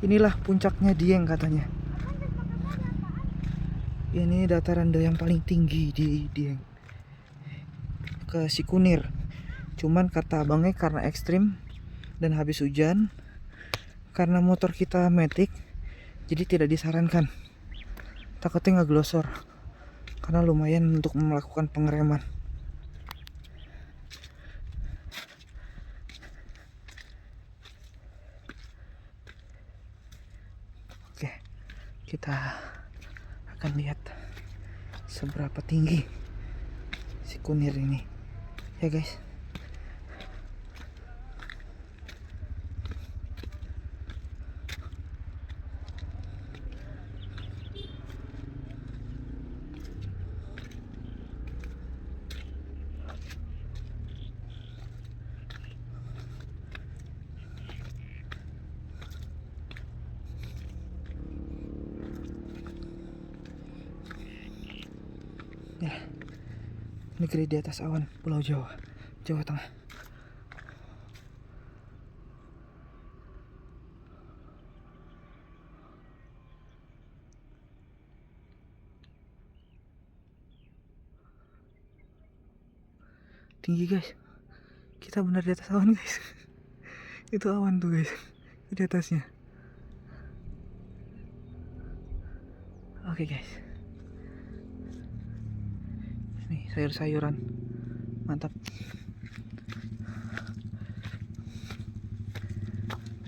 Inilah puncaknya Dieng katanya. Ini dataran yang paling tinggi di Dieng. Ke Sikunir. Cuman kata abangnya karena ekstrim dan habis hujan, karena motor kita matic, jadi tidak disarankan. Takutnya nggak glosor, karena lumayan untuk melakukan pengereman. Oke, kita akan lihat seberapa tinggi Sikunir ini, ya guys. Ya, negeri di atas awan, Pulau Jawa, Jawa Tengah. Tinggi guys, kita benar di atas awan guys. Itu awan tuh guys, di atasnya. Oke guys, nih sayur-sayuran, mantap.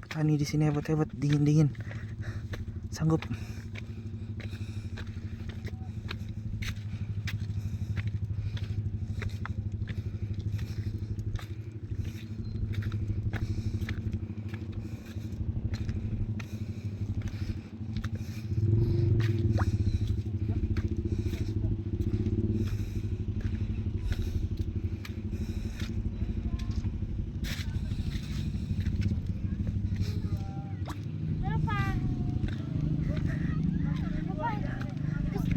Petani di sini hebat-hebat, dingin-dingin, sanggup.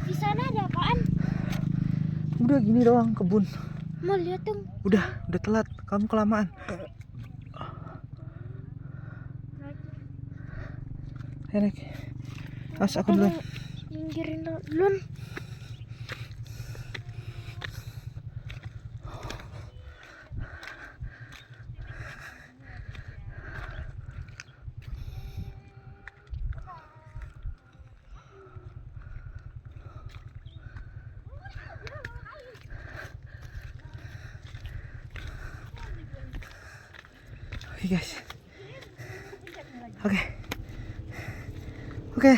Di sana ada apaan? Udah gini doang kebun. Mau lihat dong. Udah telat, kamu kelamaan. Ayo naik. Aku duluan. Pinggirin dulu. Oke guys. Oke.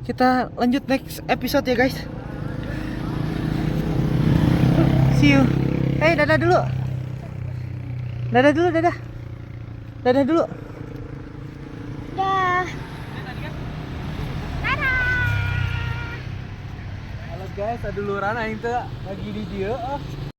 Kita lanjut next episode ya guys. See you. Hey, dadah dulu. Dadah dulu. Dadah dulu. Dah. Halo guys, ada lurana itu lagi di dia.